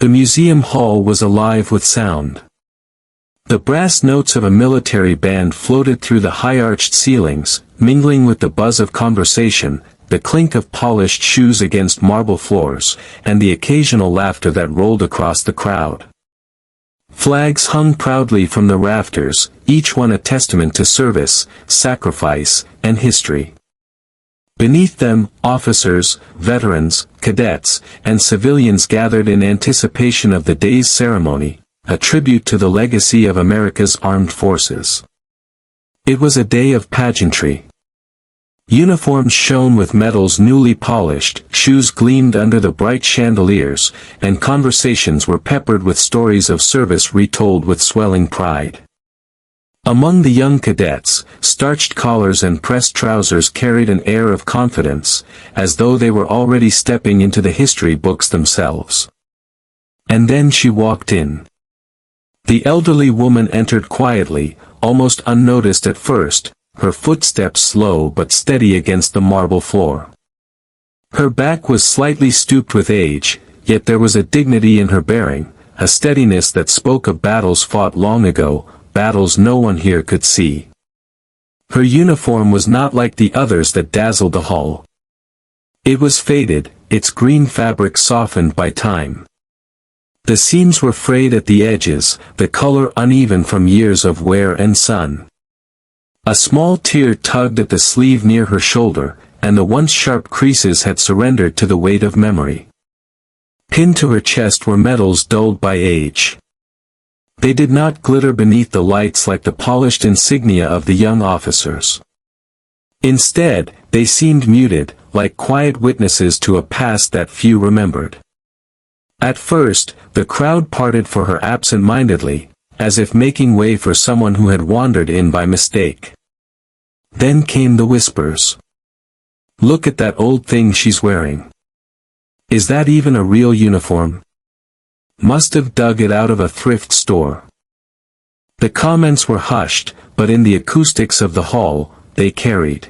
The museum hall was alive with sound. The brass notes of a military band floated through the high-arched ceilings, mingling with the buzz of conversation, the clink of polished shoes against marble floors, and the occasional laughter that rolled across the crowd. Flags hung proudly from the rafters, each one a testament to service, sacrifice, and history. Beneath them, officers, veterans, cadets, and civilians gathered in anticipation of the day's ceremony, a tribute to the legacy of America's armed forces. It was a day of pageantry. Uniforms shone with medals newly polished, shoes gleamed under the bright chandeliers, and conversations were peppered with stories of service retold with swelling pride. Among the young cadets, starched collars and pressed trousers carried an air of confidence, as though they were already stepping into the history books themselves. And then she walked in. The elderly woman entered quietly, almost unnoticed at first, her footsteps slow but steady against the marble floor. Her back was slightly stooped with age, yet there was a dignity in her bearing, a steadiness that spoke of battles fought long ago, battles no one here could see. Her uniform was not like the others that dazzled the hall. It was faded, its green fabric softened by time. The seams were frayed at the edges, the color uneven from years of wear and sun. A small tear tugged at the sleeve near her shoulder, and the once sharp creases had surrendered to the weight of memory. Pinned to her chest were medals dulled by age. They did not glitter beneath the lights like the polished insignia of the young officers. Instead, they seemed muted, like quiet witnesses to a past that few remembered. At first, the crowd parted for her absent-mindedly, as if making way for someone who had wandered in by mistake. Then came the whispers. "Look at that old thing she's wearing. Is that even a real uniform? Must have dug it out of a thrift store." The comments were hushed, but in the acoustics of the hall, they carried.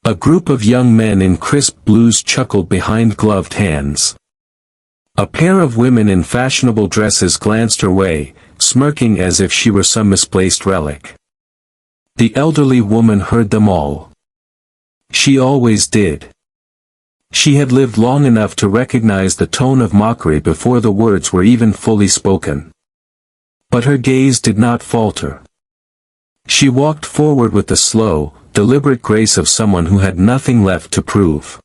A group of young men in crisp blues chuckled behind gloved hands. A pair of women in fashionable dresses glanced her way, smirking as if she were some misplaced relic. The elderly woman heard them all. She always did. She had lived long enough to recognize the tone of mockery before the words were even fully spoken. But her gaze did not falter. She walked forward with the slow, deliberate grace of someone who had nothing left to prove.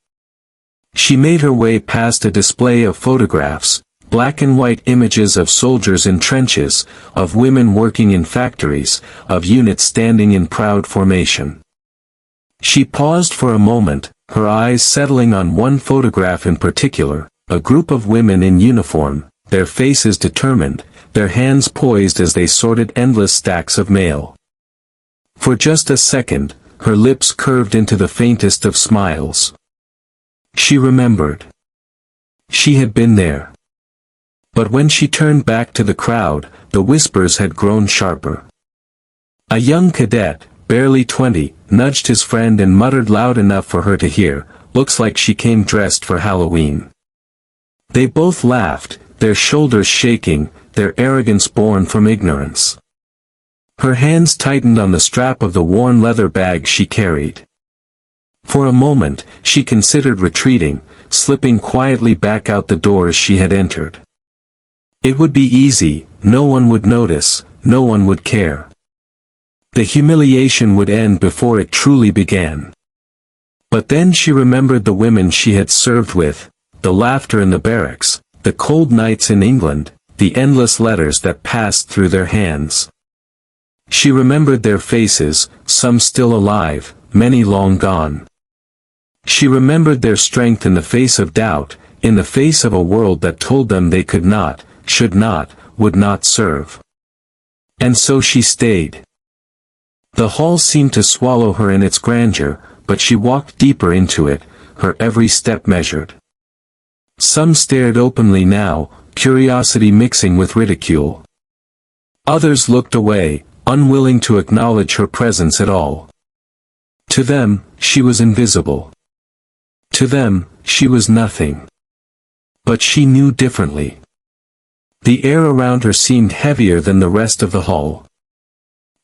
She made her way past a display of photographs, black and white images of soldiers in trenches, of women working in factories, of units standing in proud formation. She paused for a moment, her eyes settling on one photograph in particular, a group of women in uniform, their faces determined, their hands poised as they sorted endless stacks of mail. For just a second, her lips curved into the faintest of smiles. She remembered. She had been there. But when she turned back to the crowd, the whispers had grown sharper. A young cadet, barely 20, nudged his friend and muttered loud enough for her to hear, "Looks like she came dressed for Halloween." They both laughed, their shoulders shaking, their arrogance born from ignorance. Her hands tightened on the strap of the worn leather bag she carried. For a moment, she considered retreating, slipping quietly back out the doors she had entered. It would be easy, no one would notice, no one would care. The humiliation would end before it truly began. But then she remembered the women she had served with, the laughter in the barracks, the cold nights in England, the endless letters that passed through their hands. She remembered their faces, some still alive, many long gone. She remembered their strength in the face of doubt, in the face of a world that told them they could not, should not, would not serve. And so she stayed. The hall seemed to swallow her in its grandeur, but she walked deeper into it, her every step measured. Some stared openly now, curiosity mixing with ridicule. Others looked away, unwilling to acknowledge her presence at all. To them, she was invisible. To them, she was nothing. But she knew differently. The air around her seemed heavier than the rest of the hall.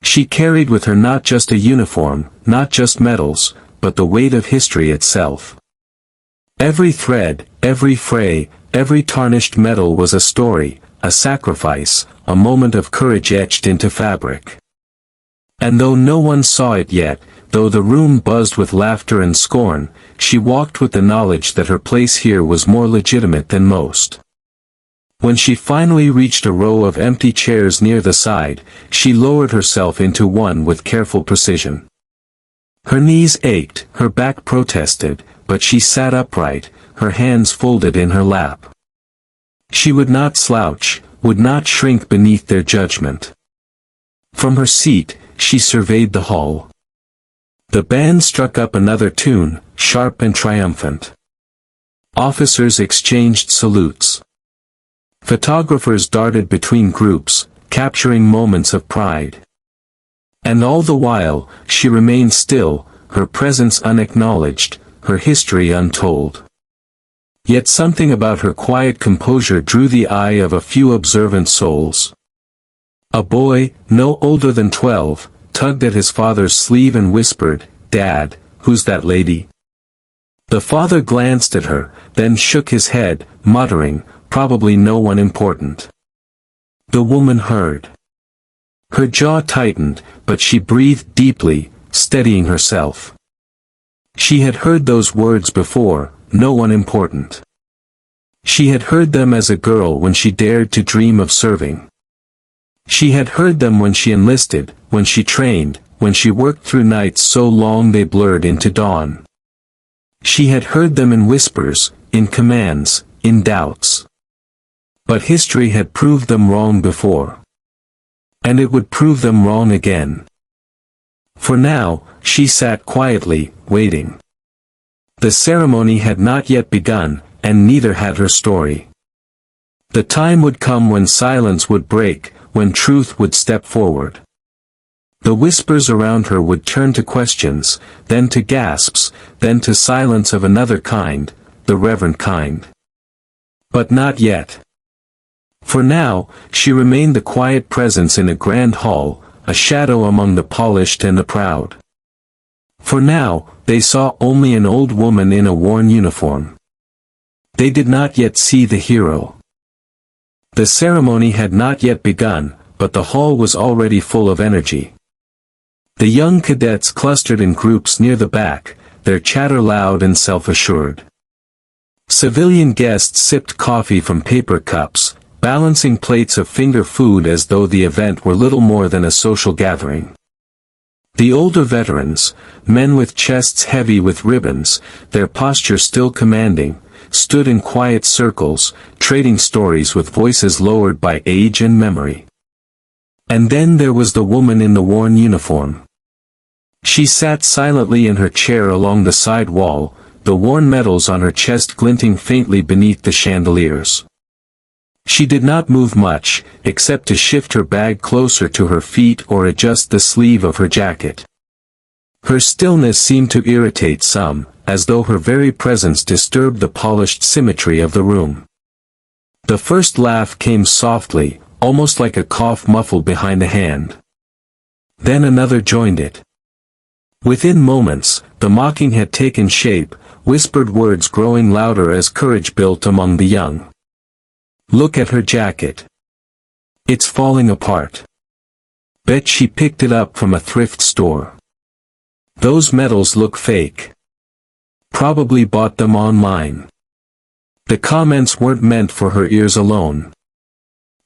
She carried with her not just a uniform, not just medals, but the weight of history itself. Every thread, every fray, every tarnished medal was a story, a sacrifice, a moment of courage etched into fabric. And though no one saw it yet, though the room buzzed with laughter and scorn, she walked with the knowledge that her place here was more legitimate than most. When she finally reached a row of empty chairs near the side, she lowered herself into one with careful precision. Her knees ached, her back protested, but she sat upright, her hands folded in her lap. She would not slouch, would not shrink beneath their judgment. From her seat, she surveyed the hall. The band struck up another tune, sharp and triumphant. Officers exchanged salutes. Photographers darted between groups, capturing moments of pride. And all the while, she remained still, her presence unacknowledged, her history untold. Yet something about her quiet composure drew the eye of a few observant souls. A boy, no older than 12, tugged at his father's sleeve and whispered, "Dad, who's that lady?" The father glanced at her, then shook his head, muttering, "Probably no one important." The woman heard. Her jaw tightened, but she breathed deeply, steadying herself. She had heard those words before, no one important. She had heard them as a girl when she dared to dream of serving. She had heard them when she enlisted, when she trained, when she worked through nights so long they blurred into dawn. She had heard them in whispers, in commands, in doubts. But history had proved them wrong before. And it would prove them wrong again. For now, she sat quietly, waiting. The ceremony had not yet begun, and neither had her story. The time would come when silence would break, when truth would step forward. The whispers around her would turn to questions, then to gasps, then to silence of another kind, the reverent kind. But not yet. For now, she remained the quiet presence in a grand hall, a shadow among the polished and the proud. For now, they saw only an old woman in a worn uniform. They did not yet see the hero. The ceremony had not yet begun, but the hall was already full of energy. The young cadets clustered in groups near the back, their chatter loud and self-assured. Civilian guests sipped coffee from paper cups, balancing plates of finger food as though the event were little more than a social gathering. The older veterans, men with chests heavy with ribbons, their posture still commanding, stood in quiet circles, trading stories with voices lowered by age and memory. And then there was the woman in the worn uniform. She sat silently in her chair along the side wall, the worn medals on her chest glinting faintly beneath the chandeliers. She did not move much, except to shift her bag closer to her feet or adjust the sleeve of her jacket. Her stillness seemed to irritate some, as though her very presence disturbed the polished symmetry of the room. The first laugh came softly, almost like a cough muffled behind a hand. Then another joined it. Within moments, the mocking had taken shape, whispered words growing louder as courage built among the young. "Look at her jacket. It's falling apart. Bet she picked it up from a thrift store. Those medals look fake. Probably bought them online." The comments weren't meant for her ears alone.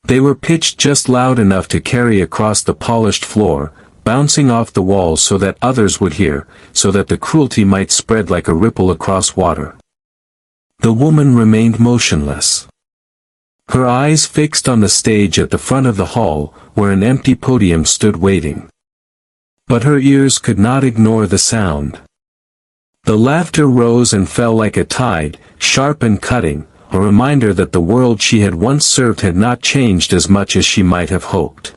They were pitched just loud enough to carry across the polished floor, bouncing off the walls so that others would hear, so that the cruelty might spread like a ripple across water. The woman remained motionless. Her eyes fixed on the stage at the front of the hall, where an empty podium stood waiting. But her ears could not ignore the sound. The laughter rose and fell like a tide, sharp and cutting, a reminder that the world she had once served had not changed as much as she might have hoped.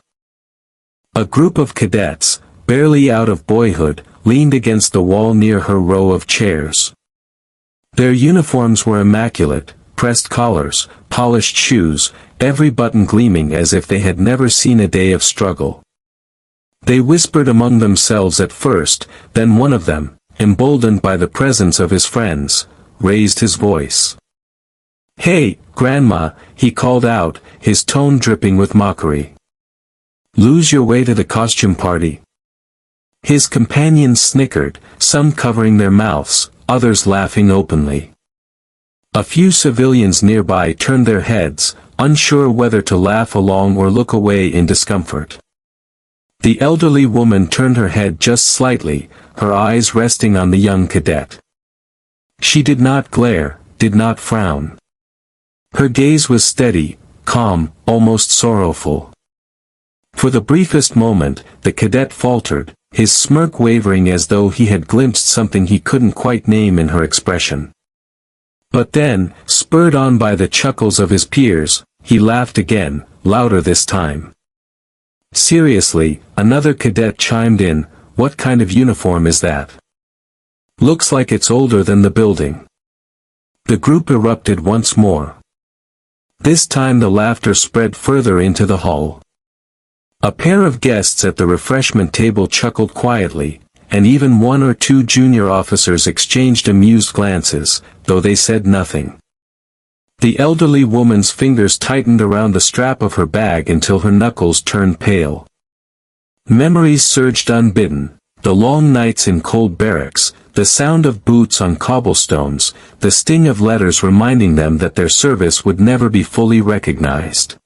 A group of cadets, barely out of boyhood, leaned against the wall near her row of chairs. Their uniforms were immaculate, pressed collars, polished shoes, every button gleaming as if they had never seen a day of struggle. They whispered among themselves at first, then one of them, emboldened by the presence of his friends, raised his voice. "Hey, Grandma," he called out, his tone dripping with mockery. "Lose your way to the costume party?" His companions snickered, some covering their mouths, others laughing openly. A few civilians nearby turned their heads, unsure whether to laugh along or look away in discomfort. The elderly woman turned her head just slightly, her eyes resting on the young cadet. She did not glare, did not frown. Her gaze was steady, calm, almost sorrowful. For the briefest moment, the cadet faltered, his smirk wavering as though he had glimpsed something he couldn't quite name in her expression. But then, spurred on by the chuckles of his peers, he laughed again, louder this time. "Seriously," another cadet chimed in, "what kind of uniform is that? Looks like it's older than the building." The group erupted once more. This time the laughter spread further into the hall. A pair of guests at the refreshment table chuckled quietly, and even one or two junior officers exchanged amused glances, though they said nothing. The elderly woman's fingers tightened around the strap of her bag until her knuckles turned pale. Memories surged unbidden, the long nights in cold barracks, the sound of boots on cobblestones, the sting of letters reminding them that their service would never be fully recognized.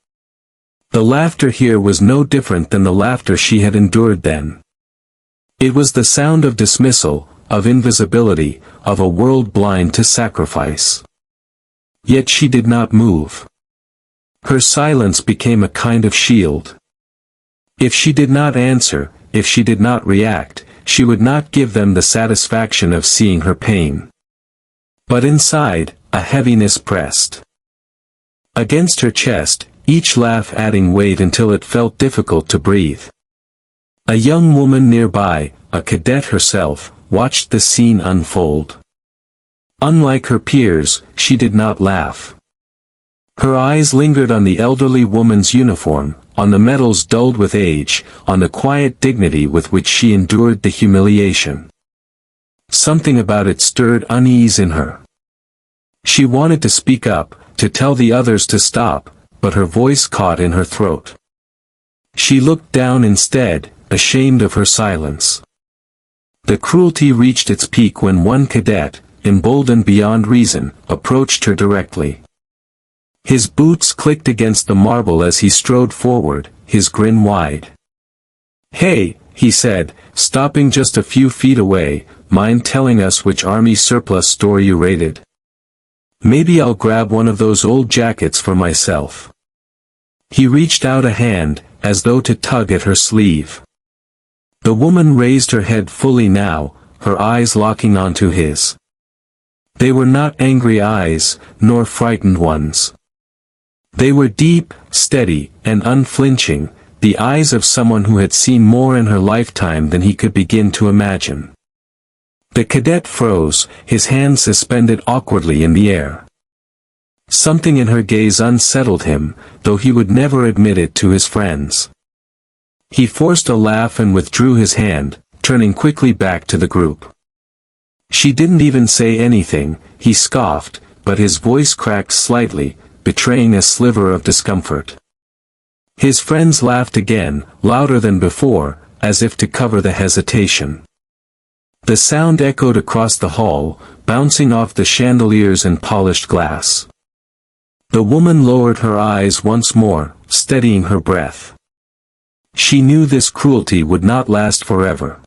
The laughter here was no different than the laughter she had endured then. It was the sound of dismissal, of invisibility, of a world blind to sacrifice. Yet she did not move. Her silence became a kind of shield. If she did not answer, if she did not react, she would not give them the satisfaction of seeing her pain. But inside, a heaviness pressed against her chest, each laugh adding weight until it felt difficult to breathe. A young woman nearby, a cadet herself, watched the scene unfold. Unlike her peers, she did not laugh. Her eyes lingered on the elderly woman's uniform, on the medals dulled with age, on the quiet dignity with which she endured the humiliation. Something about it stirred unease in her. She wanted to speak up, to tell the others to stop, but her voice caught in her throat. She looked down instead, ashamed of her silence. The cruelty reached its peak when one cadet, emboldened beyond reason, approached her directly. His boots clicked against the marble as he strode forward, his grin wide. "Hey," he said, stopping just a few feet away, "mind telling us which army surplus store you raided? Maybe I'll grab one of those old jackets for myself." He reached out a hand, as though to tug at her sleeve. The woman raised her head fully now, her eyes locking onto his. They were not angry eyes, nor frightened ones. They were deep, steady, and unflinching, the eyes of someone who had seen more in her lifetime than he could begin to imagine. The cadet froze, his hands suspended awkwardly in the air. Something in her gaze unsettled him, though he would never admit it to his friends. He forced a laugh and withdrew his hand, turning quickly back to the group. She didn't even say anything, he scoffed, but his voice cracked slightly, betraying a sliver of discomfort. His friends laughed again, louder than before, as if to cover the hesitation. The sound echoed across the hall, bouncing off the chandeliers and polished glass. The woman lowered her eyes once more, steadying her breath. She knew this cruelty would not last forever.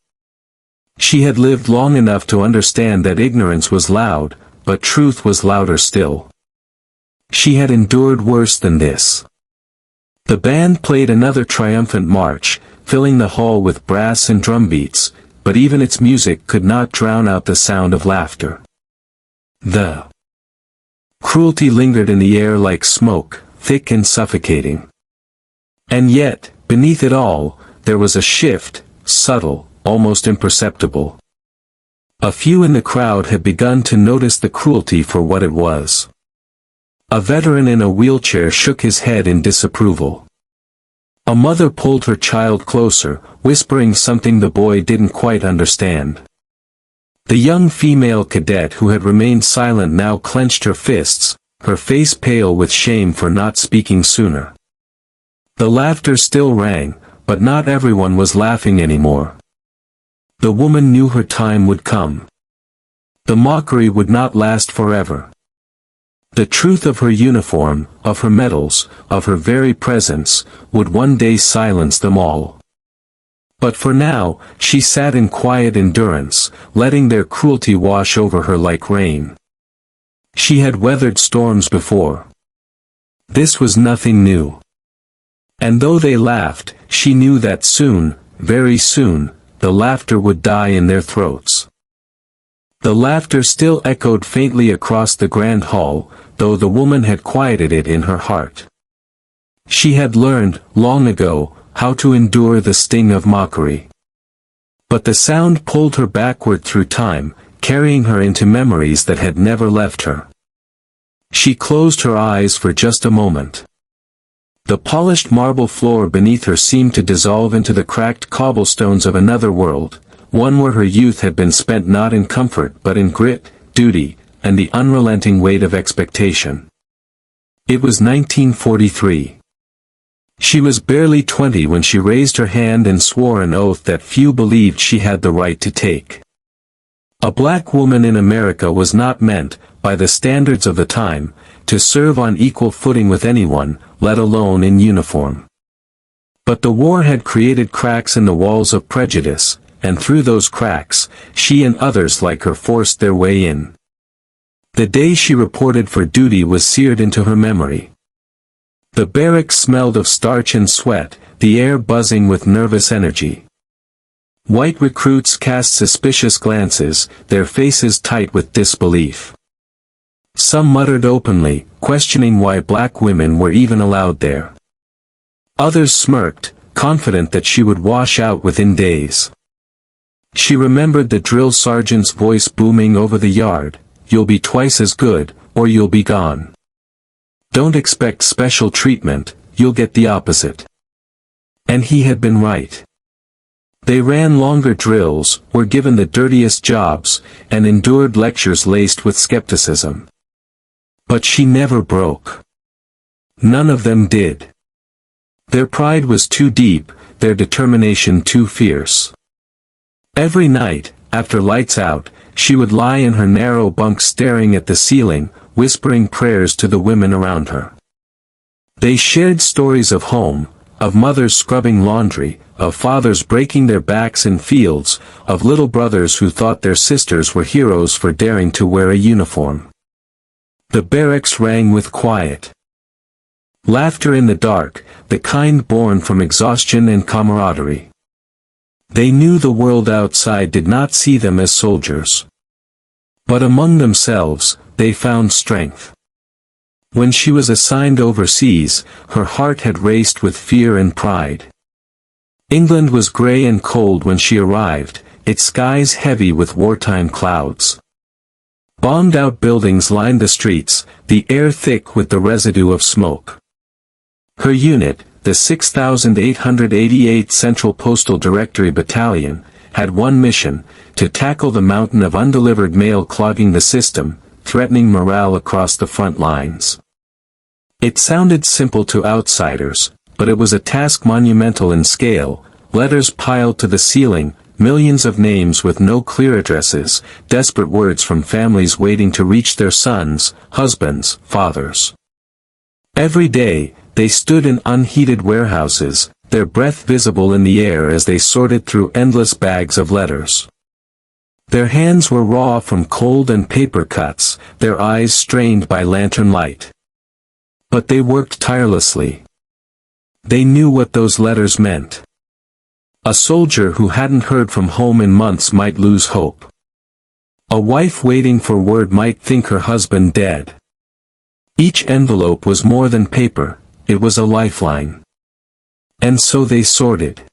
She had lived long enough to understand that ignorance was loud, but truth was louder still. She had endured worse than this. The band played another triumphant march, filling the hall with brass and drum beats, but even its music could not drown out the sound of laughter. The cruelty lingered in the air like smoke, thick and suffocating. And yet, beneath it all, there was a shift, subtle, almost imperceptible. A few in the crowd had begun to notice the cruelty for what it was. A veteran in a wheelchair shook his head in disapproval. A mother pulled her child closer, whispering something the boy didn't quite understand. The young female cadet who had remained silent now clenched her fists, her face pale with shame for not speaking sooner. The laughter still rang, but not everyone was laughing anymore. The woman knew her time would come. The mockery would not last forever. The truth of her uniform, of her medals, of her very presence, would one day silence them all. But for now, she sat in quiet endurance, letting their cruelty wash over her like rain. She had weathered storms before. This was nothing new. And though they laughed, she knew that soon, very soon, the laughter would die in their throats. The laughter still echoed faintly across the grand hall, though the woman had quieted it in her heart. She had learned, long ago, how to endure the sting of mockery. But the sound pulled her backward through time, carrying her into memories that had never left her. She closed her eyes for just a moment. The polished marble floor beneath her seemed to dissolve into the cracked cobblestones of another world, one where her youth had been spent not in comfort but in grit, duty, and the unrelenting weight of expectation. It was 1943. She was barely 20 when she raised her hand and swore an oath that few believed she had the right to take. A black woman in America was not meant, by the standards of the time, to serve on equal footing with anyone, let alone in uniform. But the war had created cracks in the walls of prejudice, and through those cracks, she and others like her forced their way in. The day she reported for duty was seared into her memory. The barracks smelled of starch and sweat, the air buzzing with nervous energy. White recruits cast suspicious glances, their faces tight with disbelief. Some muttered openly, questioning why black women were even allowed there. Others smirked, confident that she would wash out within days. She remembered the drill sergeant's voice booming over the yard, "You'll be twice as good, or you'll be gone. Don't expect special treatment, you'll get the opposite." And he had been right. They ran longer drills, were given the dirtiest jobs, and endured lectures laced with skepticism. But she never broke. None of them did. Their pride was too deep, their determination too fierce. Every night, after lights out, she would lie in her narrow bunk staring at the ceiling, whispering prayers to the women around her. They shared stories of home, of mothers scrubbing laundry, of fathers breaking their backs in fields, of little brothers who thought their sisters were heroes for daring to wear a uniform. The barracks rang with quiet. Laughter in the dark, the kind born from exhaustion and camaraderie. They knew the world outside did not see them as soldiers. But among themselves, they found strength. When she was assigned overseas, her heart had raced with fear and pride. England was grey and cold when she arrived, its skies heavy with wartime clouds. Bombed-out buildings lined the streets, the air thick with the residue of smoke. Her unit, the 6,888 Central Postal Directory Battalion, had one mission, to tackle the mountain of undelivered mail clogging the system, threatening morale across the front lines. It sounded simple to outsiders, but it was a task monumental in scale, letters piled to the ceiling, millions of names with no clear addresses, desperate words from families waiting to reach their sons, husbands, fathers. Every day, they stood in unheated warehouses, their breath visible in the air as they sorted through endless bags of letters. Their hands were raw from cold and paper cuts, their eyes strained by lantern light. But they worked tirelessly. They knew what those letters meant. A soldier who hadn't heard from home in months might lose hope. A wife waiting for word might think her husband dead. Each envelope was more than paper, it was a lifeline. And so they sorted.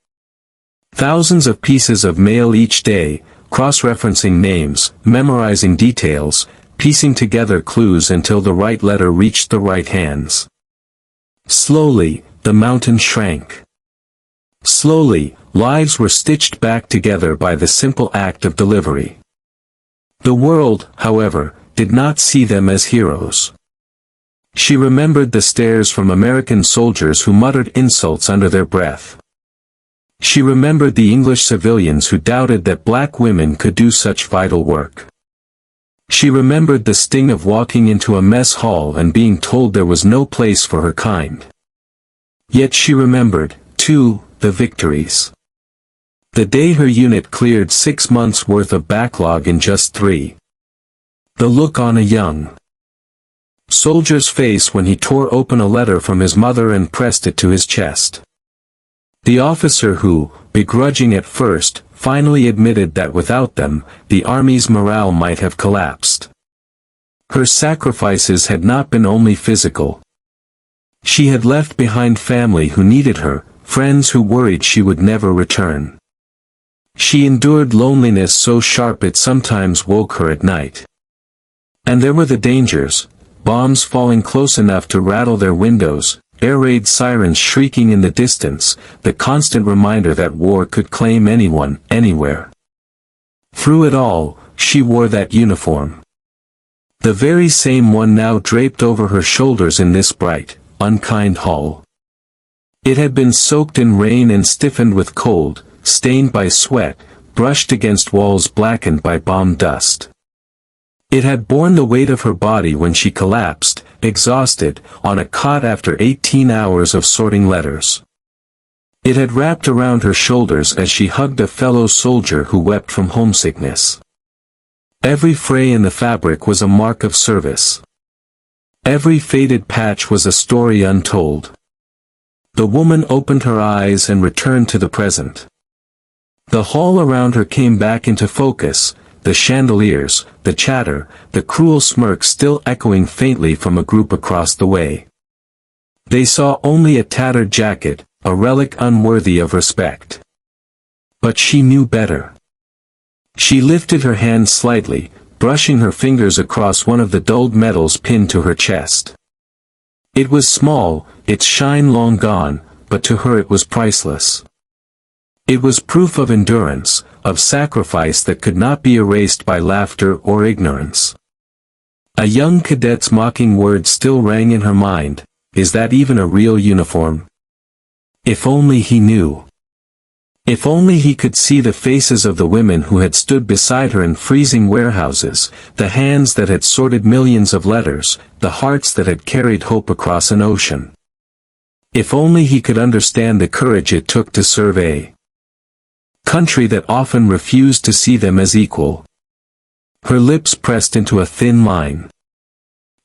Thousands of pieces of mail each day, cross-referencing names, memorizing details, piecing together clues until the right letter reached the right hands. Slowly, the mountain shrank. Slowly, lives were stitched back together by the simple act of delivery. The world, however, did not see them as heroes. She remembered the stares from American soldiers who muttered insults under their breath. She remembered the English civilians who doubted that black women could do such vital work. She remembered the sting of walking into a mess hall and being told there was no place for her kind. Yet she remembered, too, the victories. The day her unit cleared 6 months' worth of backlog in just 3. The look on a young soldier's face when he tore open a letter from his mother and pressed it to his chest. The officer who, begrudging at first, finally admitted that without them, the army's morale might have collapsed. Her sacrifices had not been only physical. She had left behind family who needed her, friends who worried she would never return. She endured loneliness so sharp it sometimes woke her at night. And there were the dangers, bombs falling close enough to rattle their windows, air raid sirens shrieking in the distance, the constant reminder that war could claim anyone, anywhere. Through it all, she wore that uniform. The very same one now draped over her shoulders in this bright, unkind hall. It had been soaked in rain and stiffened with cold, stained by sweat, brushed against walls blackened by bomb dust. It had borne the weight of her body when she collapsed, exhausted, on a cot after 18 hours of sorting letters. It had wrapped around her shoulders as she hugged a fellow soldier who wept from homesickness. Every fray in the fabric was a mark of service. Every faded patch was a story untold. The woman opened her eyes and returned to the present. The hall around her came back into focus, the chandeliers, the chatter, the cruel smirk still echoing faintly from a group across the way. They saw only a tattered jacket, a relic unworthy of respect. But she knew better. She lifted her hand slightly, brushing her fingers across one of the dulled metals pinned to her chest. It was small, its shine long gone, but to her it was priceless. It was proof of endurance, of sacrifice that could not be erased by laughter or ignorance. A young cadet's mocking words still rang in her mind, "Is that even a real uniform?" If only he knew. If only he could see the faces of the women who had stood beside her in freezing warehouses, the hands that had sorted millions of letters, the hearts that had carried hope across an ocean. If only he could understand the courage it took to serve a country that often refused to see them as equal. Her lips pressed into a thin line.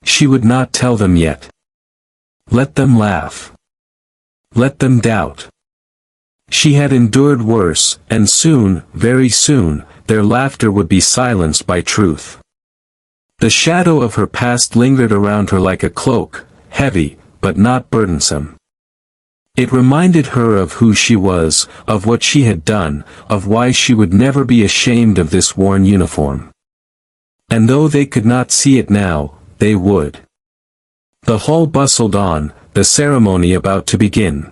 She would not tell them yet. Let them laugh. Let them doubt. She had endured worse, and soon, very soon, their laughter would be silenced by truth. The shadow of her past lingered around her like a cloak, heavy, but not burdensome. It reminded her of who she was, of what she had done, of why she would never be ashamed of this worn uniform. And though they could not see it now, they would. The hall bustled on, the ceremony about to begin.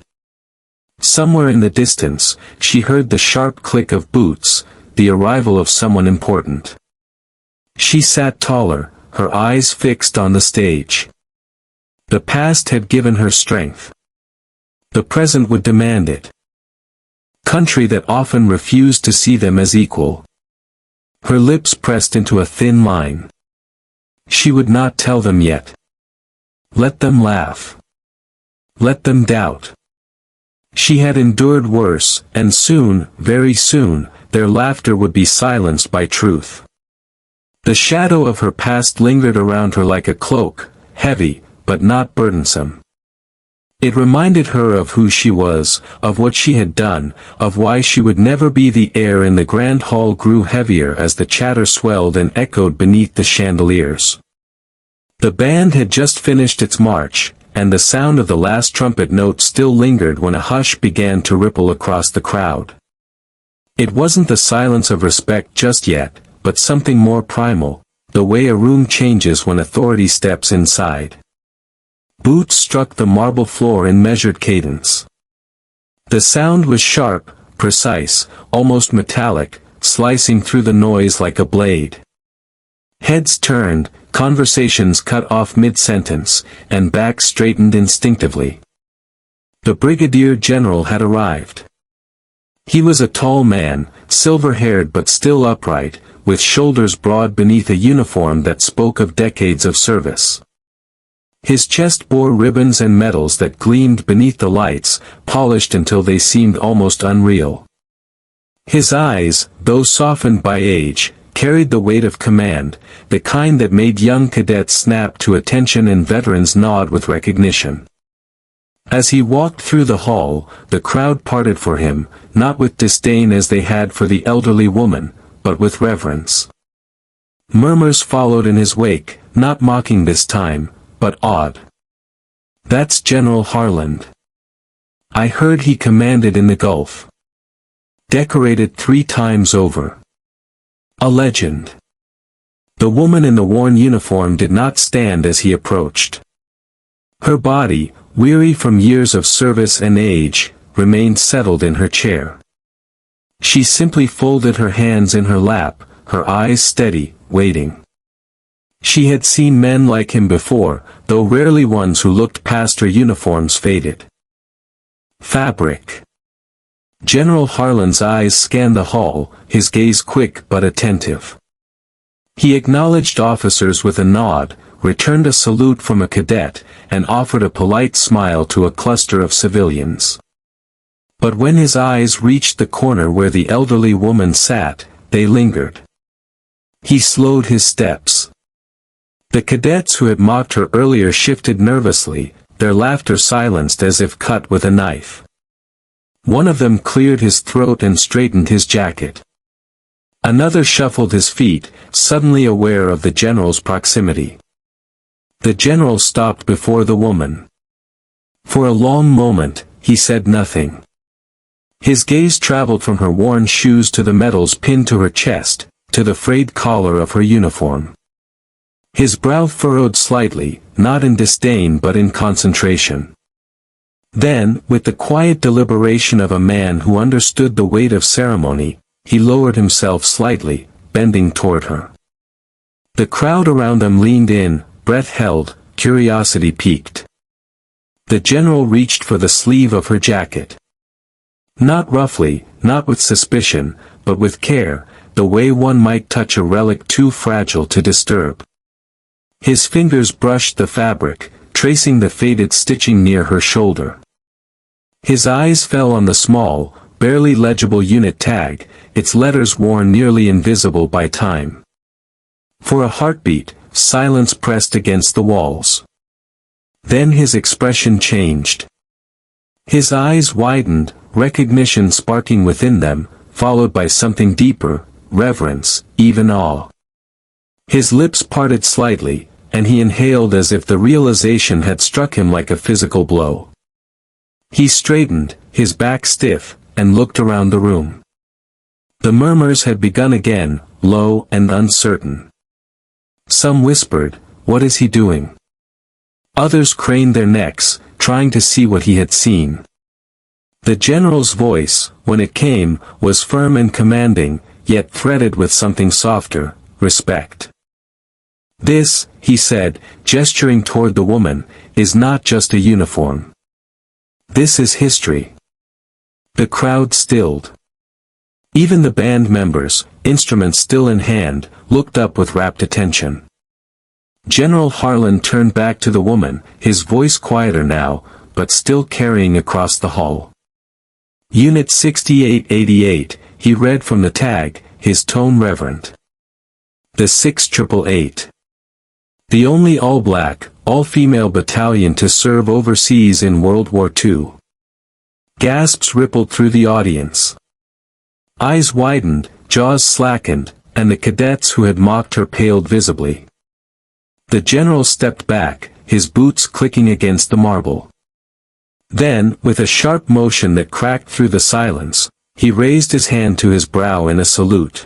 Somewhere in the distance, she heard the sharp click of boots, the arrival of someone important. She sat taller, her eyes fixed on the stage. The past had given her strength. The present would demand it. Country that often refused to see them as equal. Her lips pressed into a thin line. She would not tell them yet. Let them laugh. Let them doubt. She had endured worse, and soon, very soon, their laughter would be silenced by truth. The shadow of her past lingered around her like a cloak, heavy, but not burdensome. It reminded her of who she was, of what she had done, of why she would never be. The air in the grand hall grew heavier as the chatter swelled and echoed beneath the chandeliers. The band had just finished its march, and the sound of the last trumpet note still lingered when a hush began to ripple across the crowd. It wasn't the silence of respect just yet, but something more primal, the way a room changes when authority steps inside. Boots struck the marble floor in measured cadence. The sound was sharp, precise, almost metallic, slicing through the noise like a blade. Heads turned, conversations cut off mid-sentence, and backs straightened instinctively. The Brigadier General had arrived. He was a tall man, silver-haired but still upright, with shoulders broad beneath a uniform that spoke of decades of service. His chest bore ribbons and medals that gleamed beneath the lights, polished until they seemed almost unreal. His eyes, though softened by age, carried the weight of command, the kind that made young cadets snap to attention and veterans nod with recognition. As he walked through the hall, the crowd parted for him, not with disdain as they had for the elderly woman, but with reverence. Murmurs followed in his wake, not mocking this time, but awed. "That's General Harland. I heard he commanded in the Gulf. Decorated 3 times over. A legend." The woman in the worn uniform did not stand as he approached. Her body, weary from years of service and age, remained settled in her chair. She simply folded her hands in her lap, her eyes steady, waiting. She had seen men like him before, though rarely ones who looked past her uniform's faded fabric. General Harlan's eyes scanned the hall, his gaze quick but attentive. He acknowledged officers with a nod, returned a salute from a cadet, and offered a polite smile to a cluster of civilians. But when his eyes reached the corner where the elderly woman sat, they lingered. He slowed his steps. The cadets who had mocked her earlier shifted nervously, their laughter silenced as if cut with a knife. One of them cleared his throat and straightened his jacket. Another shuffled his feet, suddenly aware of the general's proximity. The general stopped before the woman. For a long moment, he said nothing. His gaze traveled from her worn shoes to the medals pinned to her chest, to the frayed collar of her uniform. His brow furrowed slightly, not in disdain but in concentration. Then, with the quiet deliberation of a man who understood the weight of ceremony, he lowered himself slightly, bending toward her. The crowd around them leaned in, breath held, curiosity piqued. The general reached for the sleeve of her jacket. Not roughly, not with suspicion, but with care, the way one might touch a relic too fragile to disturb. His fingers brushed the fabric, tracing the faded stitching near her shoulder. His eyes fell on the small, barely legible unit tag, its letters worn nearly invisible by time. For a heartbeat, silence pressed against the walls. Then his expression changed. His eyes widened, recognition sparking within them, followed by something deeper, reverence, even awe. His lips parted slightly, and he inhaled as if the realization had struck him like a physical blow. He straightened, his back stiff, and looked around the room. The murmurs had begun again, low and uncertain. Some whispered, "What is he doing?" Others craned their necks, trying to see what he had seen. The general's voice, when it came, was firm and commanding, yet threaded with something softer, respect. "This," he said, gesturing toward the woman, "is not just a uniform. This is history." The crowd stilled. Even the band members, instruments still in hand, looked up with rapt attention. General Harlan turned back to the woman, his voice quieter now, but still carrying across the hall. "Unit 6888, he read from the tag, his tone reverent. "The 6888. The only all-black, all-female battalion to serve overseas in World War II." Gasps rippled through the audience. Eyes widened, jaws slackened, and the cadets who had mocked her paled visibly. The general stepped back, his boots clicking against the marble. Then, with a sharp motion that cracked through the silence, he raised his hand to his brow in a salute.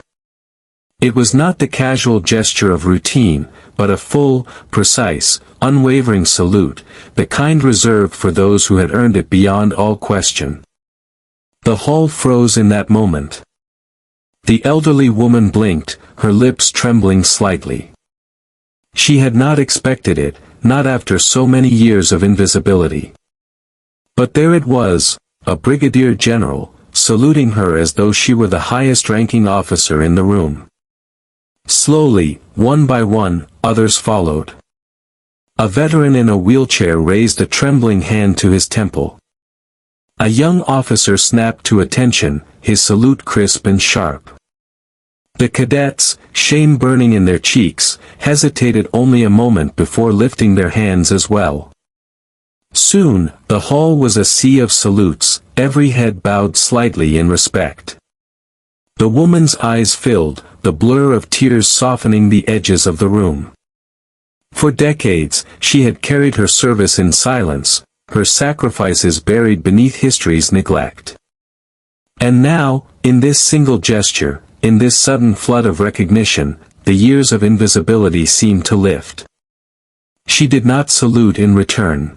It was not the casual gesture of routine, but a full, precise, unwavering salute, the kind reserved for those who had earned it beyond all question. The hall froze in that moment. The elderly woman blinked, her lips trembling slightly. She had not expected it, not after so many years of invisibility. But there it was, a Brigadier General, saluting her as though she were the highest-ranking officer in the room. Slowly, one by one, others followed. A veteran in a wheelchair raised a trembling hand to his temple. A young officer snapped to attention, his salute crisp and sharp. The cadets, shame burning in their cheeks, hesitated only a moment before lifting their hands as well. Soon, the hall was a sea of salutes, every head bowed slightly in respect. The woman's eyes filled, the blur of tears softening the edges of the room. For decades, she had carried her service in silence, her sacrifices buried beneath history's neglect. And now, in this single gesture, in this sudden flood of recognition, the years of invisibility seemed to lift. She did not salute in return.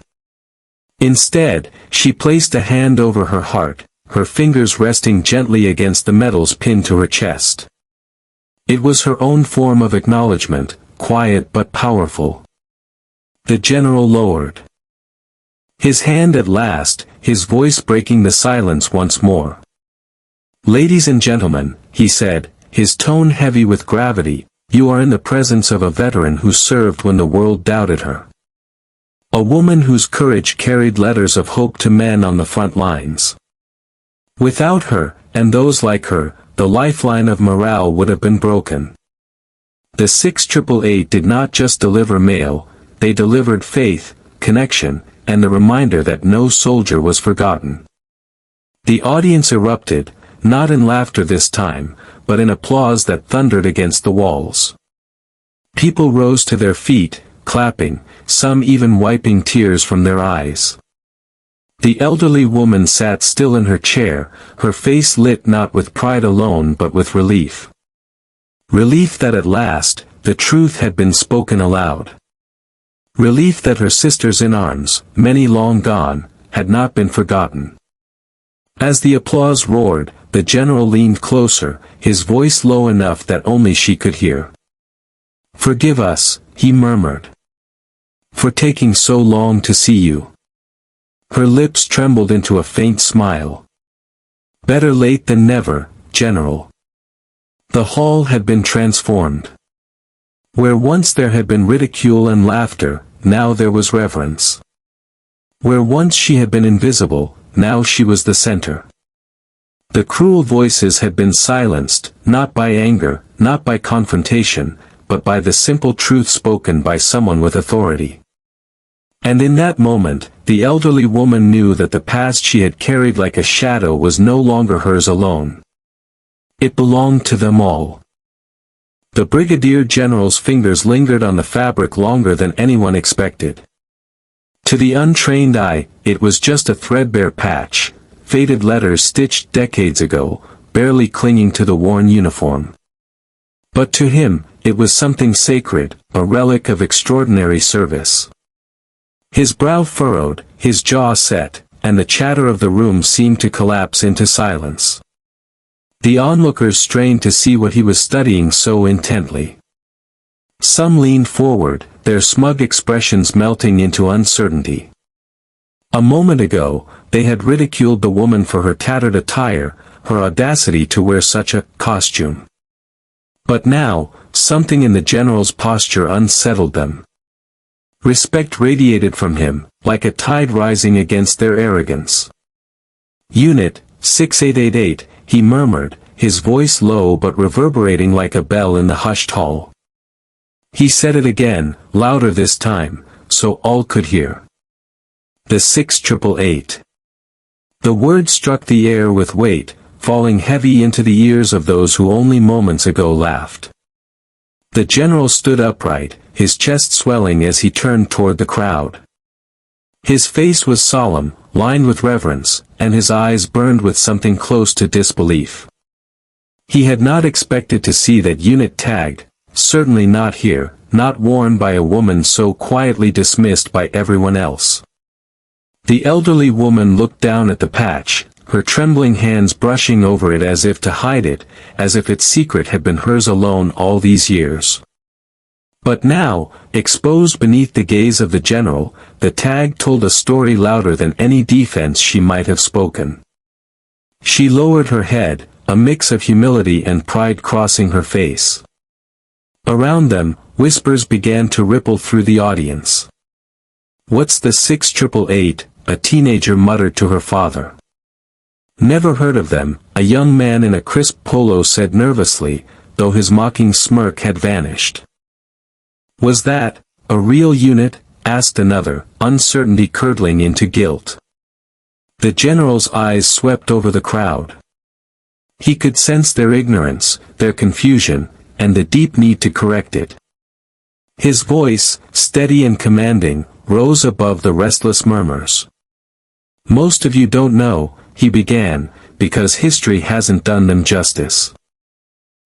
Instead, she placed a hand over her heart, her fingers resting gently against the medals pinned to her chest. It was her own form of acknowledgement, quiet but powerful. The general lowered his hand at last, his voice breaking the silence once more. "Ladies and gentlemen," he said, his tone heavy with gravity, "you are in the presence of a veteran who served when the world doubted her. A woman whose courage carried letters of hope to men on the front lines. Without her, and those like her, the lifeline of morale would have been broken. The 688 did not just deliver mail, they delivered faith, connection, and the reminder that no soldier was forgotten." The audience erupted, not in laughter this time, but in applause that thundered against the walls. People rose to their feet, clapping, some even wiping tears from their eyes. The elderly woman sat still in her chair, her face lit not with pride alone but with relief. Relief that at last, the truth had been spoken aloud. Relief that her sisters in arms, many long gone, had not been forgotten. As the applause roared, the general leaned closer, his voice low enough that only she could hear. "Forgive us," he murmured, "for taking so long to see you." Her lips trembled into a faint smile. "Better late than never, General." The hall had been transformed. Where once there had been ridicule and laughter, now there was reverence. Where once she had been invisible, now she was the center. The cruel voices had been silenced, not by anger, not by confrontation, but by the simple truth spoken by someone with authority. And in that moment, the elderly woman knew that the past she had carried like a shadow was no longer hers alone. It belonged to them all. The Brigadier General's fingers lingered on the fabric longer than anyone expected. To the untrained eye, it was just a threadbare patch, faded letters stitched decades ago, barely clinging to the worn uniform. But to him, it was something sacred, a relic of extraordinary service. His brow furrowed, his jaw set, and the chatter of the room seemed to collapse into silence. The onlookers strained to see what he was studying so intently. Some leaned forward, their smug expressions melting into uncertainty. A moment ago, they had ridiculed the woman for her tattered attire, her audacity to wear such a costume. But now, something in the general's posture unsettled them. Respect radiated from him, like a tide rising against their arrogance. "Unit 6888, he murmured, his voice low but reverberating like a bell in the hushed hall. He said it again, louder this time, so all could hear. "The 6888. The word struck the air with weight, falling heavy into the ears of those who only moments ago laughed. The general stood upright, his chest swelling as he turned toward the crowd. His face was solemn, lined with reverence, and his eyes burned with something close to disbelief. He had not expected to see that unit tag, certainly not here, not worn by a woman so quietly dismissed by everyone else. The elderly woman looked down at the patch, her trembling hands brushing over it as if to hide it, as if its secret had been hers alone all these years. But now, exposed beneath the gaze of the general, the tag told a story louder than any defense she might have spoken. She lowered her head, a mix of humility and pride crossing her face. Around them, whispers began to ripple through the audience. "What's the 6888, a teenager muttered to her father. "Never heard of them," a young man in a crisp polo said nervously, though his mocking smirk had vanished. "Was that a real unit?" asked another, uncertainty curdling into guilt. The general's eyes swept over the crowd. He could sense their ignorance, their confusion, and the deep need to correct it. His voice, steady and commanding, rose above the restless murmurs. "Most of you don't know," he began, "because history hasn't done them justice.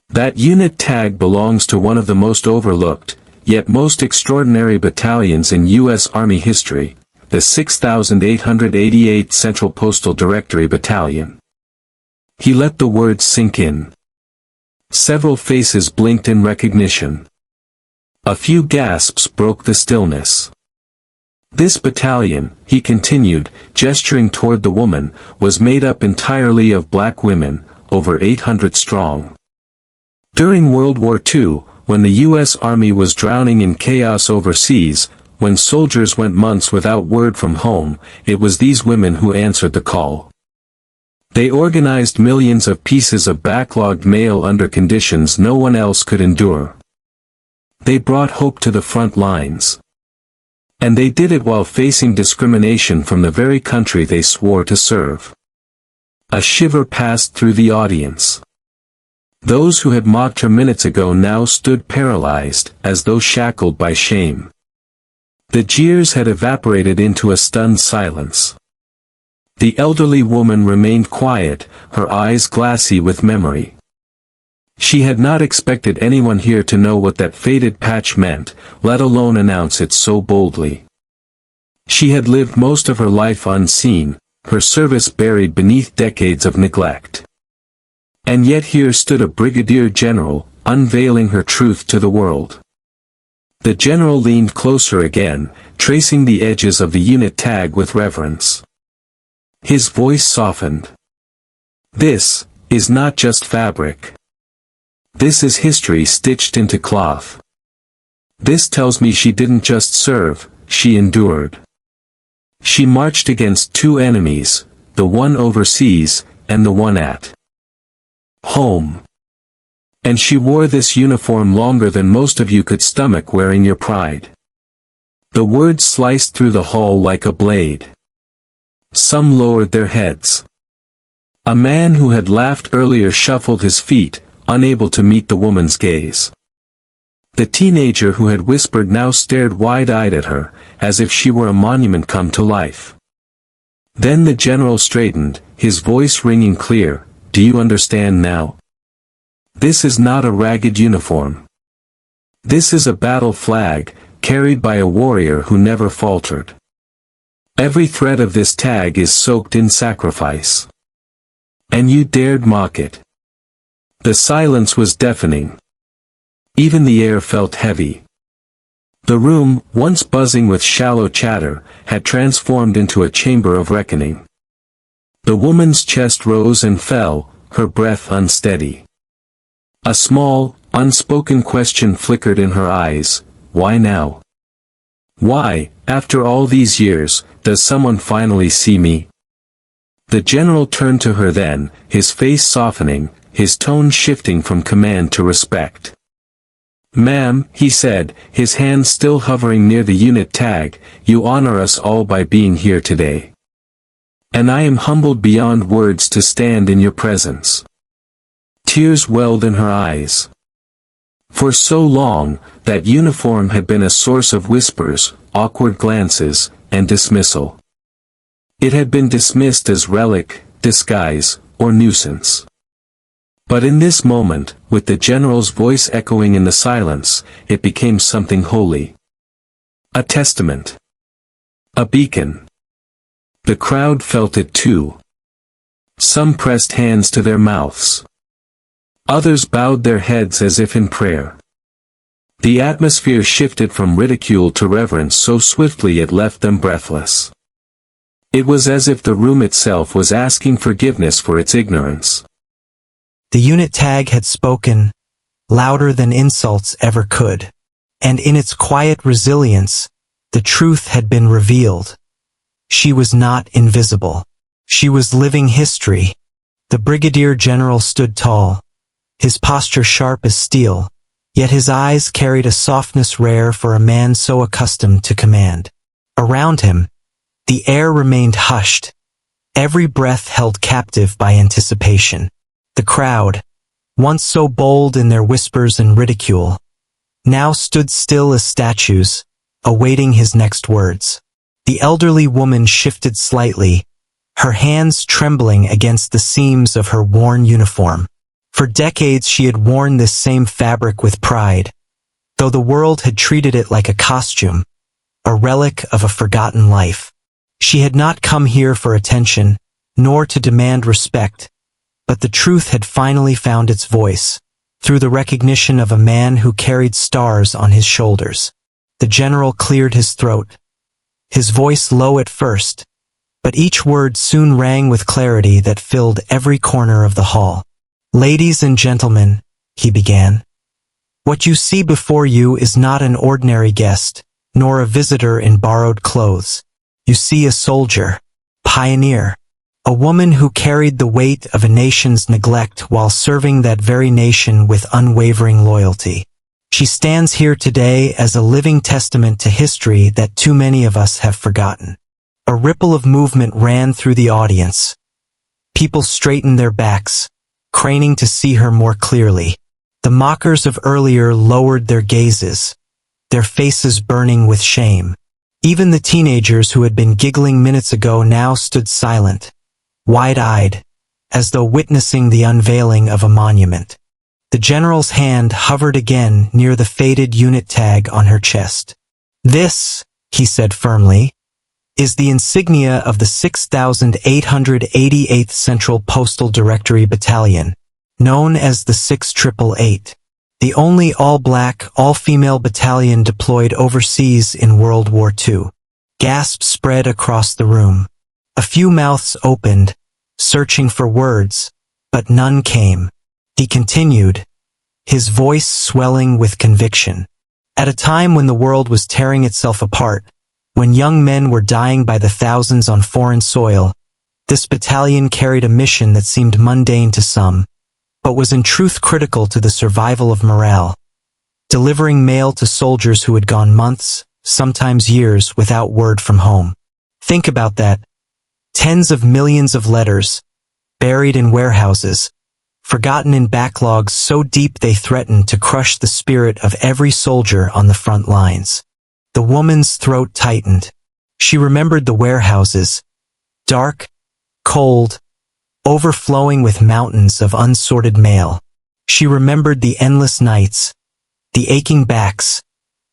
That unit tag belongs to one of the most overlooked, yet most extraordinary battalions in U.S. Army history, the 6888 Central Postal Directory Battalion." He let the words sink in. Several faces blinked in recognition. A few gasps broke the stillness. "This battalion," he continued, gesturing toward the woman, "was made up entirely of black women, over 800 strong. During World War II, when the U.S. Army was drowning in chaos overseas, when soldiers went months without word from home, it was these women who answered the call. They organized millions of pieces of backlogged mail under conditions no one else could endure. They brought hope to the front lines. And they did it while facing discrimination from the very country they swore to serve." A shiver passed through the audience. Those who had mocked her minutes ago now stood paralyzed, as though shackled by shame. The jeers had evaporated into a stunned silence. The elderly woman remained quiet, her eyes glassy with memory. She had not expected anyone here to know what that faded patch meant, let alone announce it so boldly. She had lived most of her life unseen, her service buried beneath decades of neglect. And yet here stood a Brigadier General, unveiling her truth to the world. The general leaned closer again, tracing the edges of the unit tag with reverence. His voice softened. "This is not just fabric. This is history stitched into cloth. This tells me she didn't just serve, she endured. She marched against two enemies, the one overseas, and the one at home. And she wore this uniform longer than most of you could stomach wearing your pride." The words sliced through the hall like a blade. Some lowered their heads. A man who had laughed earlier shuffled his feet, unable to meet the woman's gaze. The teenager who had whispered now stared wide-eyed at her, as if she were a monument come to life. Then the general straightened, his voice ringing clear, "Do you understand now? This is not a ragged uniform. This is a battle flag, carried by a warrior who never faltered. Every thread of this tag is soaked in sacrifice. And you dared mock it." The silence was deafening. Even the air felt heavy. The room, once buzzing with shallow chatter, had transformed into a chamber of reckoning. The woman's chest rose and fell, her breath unsteady. A small, unspoken question flickered in her eyes: why now? Why, after all these years, does someone finally see me? The general turned to her then, his face softening, his tone shifting from command to respect. "Ma'am," he said, his hand still hovering near the unit tag, "you honor us all by being here today. And I am humbled beyond words to stand in your presence." Tears welled in her eyes. For so long, that uniform had been a source of whispers, awkward glances, and dismissal. It had been dismissed as relic, disguise, or nuisance. But in this moment, with the general's voice echoing in the silence, it became something holy. A testament. A beacon. The crowd felt it too. Some pressed hands to their mouths. Others bowed their heads as if in prayer. The atmosphere shifted from ridicule to reverence so swiftly it left them breathless. It was as if the room itself was asking forgiveness for its ignorance. The unit tag had spoken, louder than insults ever could. And in its quiet resilience, the truth had been revealed. She was not invisible. She was living history. The Brigadier General stood tall, his posture sharp as steel, yet his eyes carried a softness rare for a man so accustomed to command. Around him, the air remained hushed, every breath held captive by anticipation. The crowd, once so bold in their whispers and ridicule, now stood still as statues, awaiting his next words. The elderly woman shifted slightly, her hands trembling against the seams of her worn uniform. For decades she had worn this same fabric with pride, though the world had treated it like a costume, a relic of a forgotten life. She had not come here for attention, nor to demand respect, but the truth had finally found its voice, through the recognition of a man who carried stars on his shoulders. The general cleared his throat, his voice low at first, but each word soon rang with clarity that filled every corner of the hall. "Ladies and gentlemen," he began, "what you see before you is not an ordinary guest, nor a visitor in borrowed clothes. You see a soldier, pioneer, a woman who carried the weight of a nation's neglect while serving that very nation with unwavering loyalty. She stands here today as a living testament to history that too many of us have forgotten." A ripple of movement ran through the audience. People straightened their backs, craning to see her more clearly. The mockers of earlier lowered their gazes, their faces burning with shame. Even the teenagers who had been giggling minutes ago now stood silent, wide-eyed, as though witnessing the unveiling of a monument. The general's hand hovered again near the faded unit tag on her chest. "This," he said firmly, "is the insignia of the 6,888th Central Postal Directory Battalion, known as the 688, the only all-black, all-female battalion deployed overseas in World War II." Gasps spread across the room. A few mouths opened, searching for words, but none came. He continued, his voice swelling with conviction. "At a time when the world was tearing itself apart, when young men were dying by the thousands on foreign soil, this battalion carried a mission that seemed mundane to some, but was in truth critical to the survival of morale, delivering mail to soldiers who had gone months, sometimes years, without word from home. Think about that. Tens of millions of letters, buried in warehouses, forgotten in backlogs so deep they threatened to crush the spirit of every soldier on the front lines." The woman's throat tightened. She remembered the warehouses, dark, cold, overflowing with mountains of unsorted mail. She remembered the endless nights, the aching backs,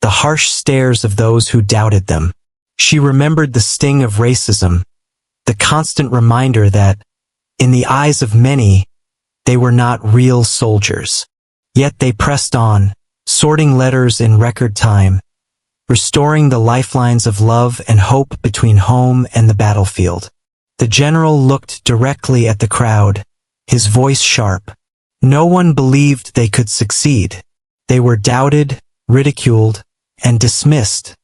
the harsh stares of those who doubted them. She remembered the sting of racism, the constant reminder that, in the eyes of many, they were not real soldiers. Yet they pressed on, sorting letters in record time, restoring the lifelines of love and hope between home and the battlefield. The general looked directly at the crowd, his voice sharp. No one believed they could succeed. They were doubted, ridiculed, and dismissed.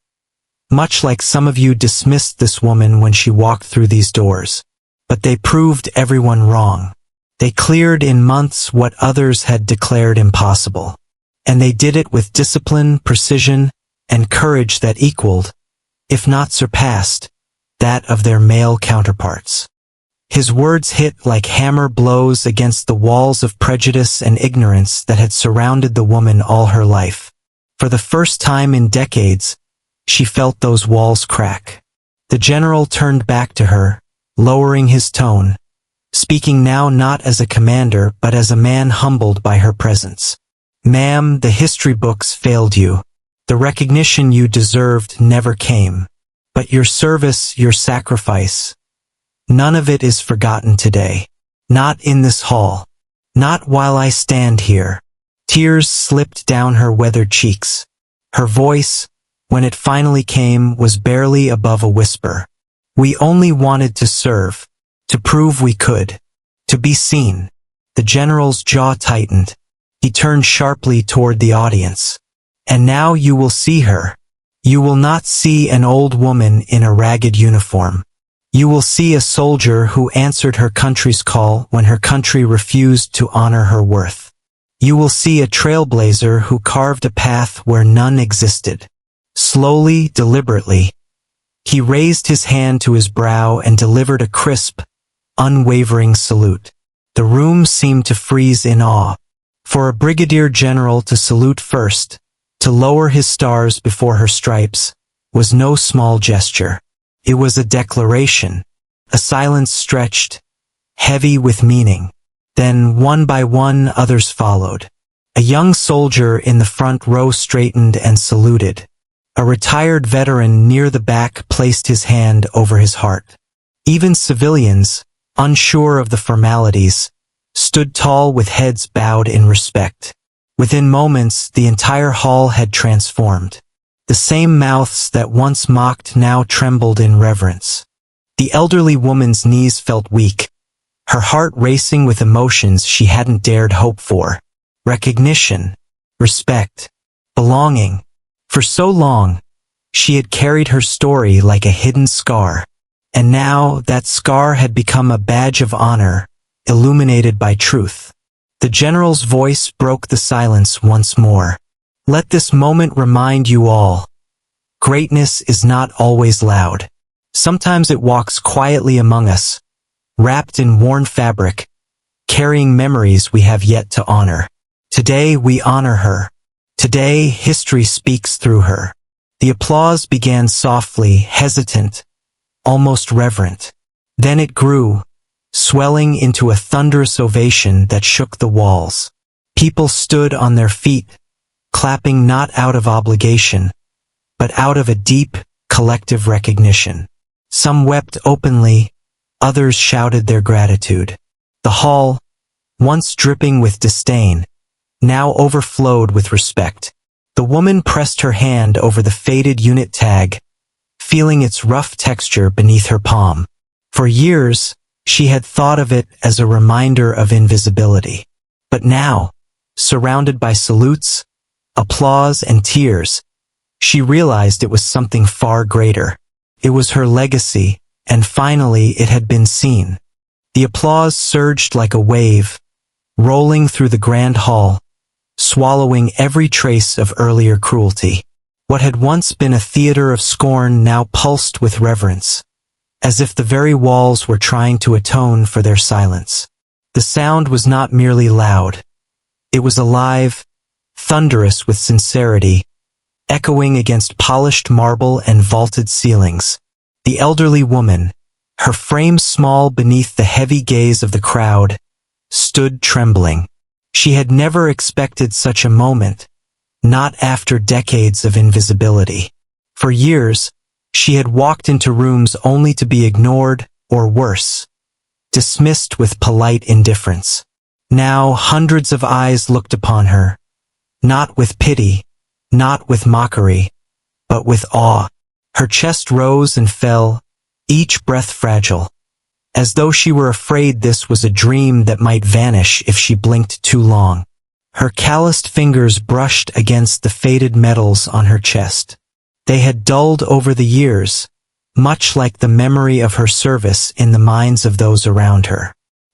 Much like some of you dismissed this woman when she walked through these doors. But they proved everyone wrong. They cleared in months what others had declared impossible. And they did it with discipline, precision, and courage that equaled, if not surpassed, that of their male counterparts. His words hit like hammer blows against the walls of prejudice and ignorance that had surrounded the woman all her life. For the first time in decades, she felt those walls crack. The general turned back to her, lowering his tone. speaking now not as a commander but as a man humbled by her presence. "Ma'am, the history books failed you. The recognition you deserved never came. But your service, your sacrifice, none of it is forgotten today. Not in this hall. Not while I stand here." Tears slipped down her weathered cheeks. Her voice, when it finally came, was barely above a whisper. "We only wanted to serve, to prove we could, to be seen." The general's jaw tightened. He turned sharply toward the audience. "And now you will see her. You will not see an old woman in a ragged uniform. You will see a soldier who answered her country's call when her country refused to honor her worth. You will see a trailblazer who carved a path where none existed." Slowly, deliberately, he raised his hand to his brow and delivered a crisp, unwavering salute. The room seemed to freeze in awe. For a brigadier general to salute first, to lower his stars before her stripes, was no small gesture. It was a declaration. A silence stretched, heavy with meaning. Then, one by one, others followed. A young soldier in the front row straightened and saluted. A retired veteran near the back placed his hand over his heart. Even civilians, unsure of the formalities, stood tall with heads bowed in respect. Within moments, the entire hall had transformed. The same mouths that once mocked now trembled in reverence. The elderly woman's knees felt weak, her heart racing with emotions she hadn't dared hope for. Recognition, respect, belonging. For so long, she had carried her story like a hidden scar. And now that scar had become a badge of honor, illuminated by truth. The general's voice broke the silence once more. "Let this moment remind you all. Greatness is not always loud. Sometimes it walks quietly among us, wrapped in worn fabric, carrying memories we have yet to honor. Today we honor her. Today history speaks through her." The applause began softly, hesitant, almost reverent. Then it grew, swelling into a thunderous ovation that shook the walls. People stood on their feet, clapping not out of obligation, but out of a deep, collective recognition. Some wept openly, others shouted their gratitude. The hall, once dripping with disdain, now overflowed with respect. The woman pressed her hand over the faded unit tag, feeling its rough texture beneath her palm. For years, she had thought of it as a reminder of invisibility. But now, surrounded by salutes, applause, and tears, she realized it was something far greater. It was her legacy, and finally it had been seen. The applause surged like a wave, rolling through the grand hall, swallowing every trace of earlier cruelty. What had once been a theater of scorn now pulsed with reverence, as if the very walls were trying to atone for their silence. The sound was not merely loud. It was alive, thunderous with sincerity, echoing against polished marble and vaulted ceilings. The elderly woman, her frame small beneath the heavy gaze of the crowd, stood trembling. She had never expected such a moment, not after decades of invisibility. For years, she had walked into rooms only to be ignored, or worse, dismissed with polite indifference. Now hundreds of eyes looked upon her, not with pity, not with mockery, but with awe. Her chest rose and fell, each breath fragile, as though she were afraid this was a dream that might vanish if she blinked too long. Her calloused fingers brushed against the faded metals on her chest. They had dulled over the years, much like the memory of her service in the minds of those around her.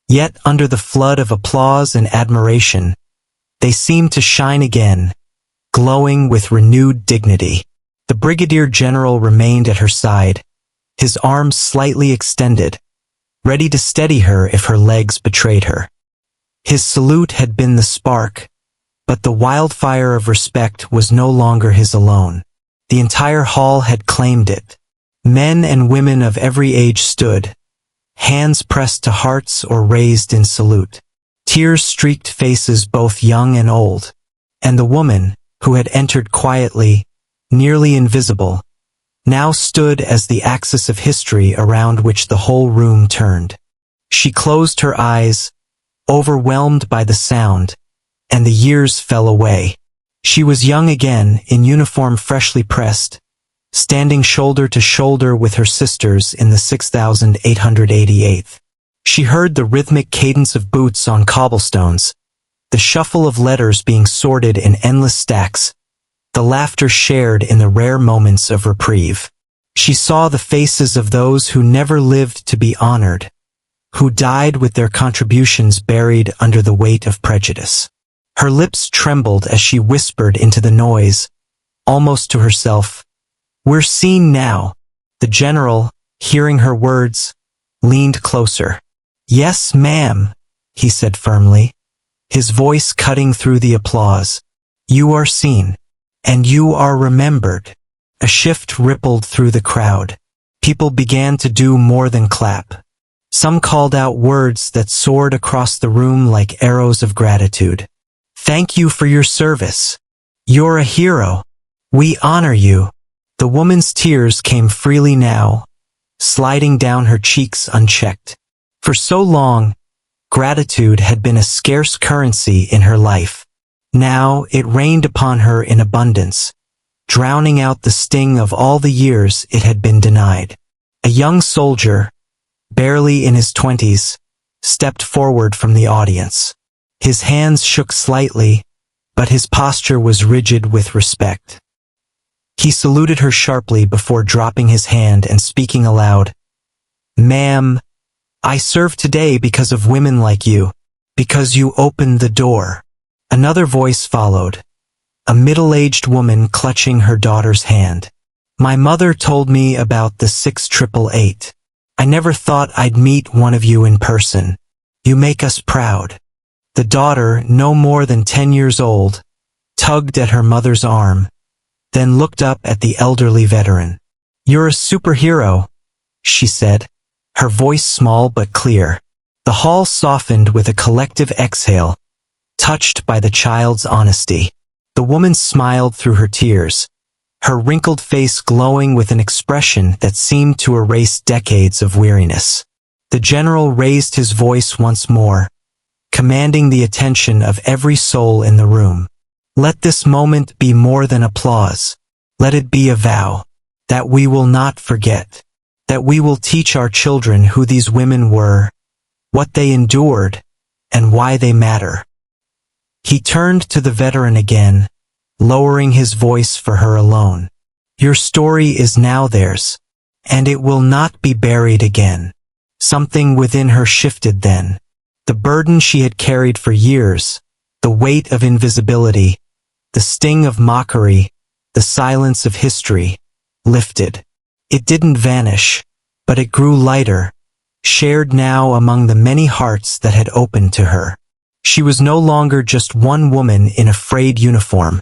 Yet under the flood of applause and admiration, they seemed to shine again, glowing with renewed dignity. The Brigadier General remained at her side, his arms slightly extended, ready to steady her if her legs betrayed her. His salute had been the spark, but the wildfire of respect was no longer his alone. The entire hall had claimed it. Men and women of every age stood, hands pressed to hearts or raised in salute. Tears streaked faces both young and old, and the woman, who had entered quietly, nearly invisible, now stood as the axis of history around which the whole room turned. She closed her eyes, overwhelmed by the sound, and the years fell away. She was young again, in uniform freshly pressed, standing shoulder to shoulder with her sisters in the 6,888th. She heard the rhythmic cadence of boots on cobblestones, the shuffle of letters being sorted in endless stacks, the laughter shared in the rare moments of reprieve. She saw the faces of those who never lived to be honored, who died with their contributions buried under the weight of prejudice. Her lips trembled as she whispered into the noise, almost to herself, "We're seen now." The general, hearing her words, leaned closer. "Yes, ma'am," he said firmly, his voice cutting through the applause. "You are seen. And you are remembered." A shift rippled through the crowd. People began to do more than clap. Some called out words that soared across the room like arrows of gratitude. "Thank you for your service. You're a hero. We honor you." The woman's tears came freely now, sliding down her cheeks unchecked. For so long, gratitude had been a scarce currency in her life. Now it rained upon her in abundance, drowning out the sting of all the years it had been denied. A young soldier, barely in his 20s, stepped forward from the audience. His hands shook slightly, but his posture was rigid with respect. He saluted her sharply before dropping his hand and speaking aloud. "Ma'am, I serve today because of women like you, because you opened the door." Another voice followed, a middle-aged woman clutching her daughter's hand. "My mother told me about the 6,888. I never thought I'd meet one of you in person. You make us proud." The daughter, no more than 10 years old, tugged at her mother's arm, then looked up at the elderly veteran. "You're a superhero," she said, her voice small but clear. The hall softened with a collective exhale, touched by the child's honesty. The woman smiled through her tears, her wrinkled face glowing with an expression that seemed to erase decades of weariness. The general raised his voice once more, commanding the attention of every soul in the room. "Let this moment be more than applause. Let it be a vow that we will not forget, that we will teach our children who these women were, what they endured, and why they matter." He turned to the veteran again, lowering his voice for her alone. "Your story is now theirs, and it will not be buried again." Something within her shifted then. The burden she had carried for years, the weight of invisibility, the sting of mockery, the silence of history, lifted. It didn't vanish, but it grew lighter, shared now among the many hearts that had opened to her. She was no longer just one woman in a frayed uniform.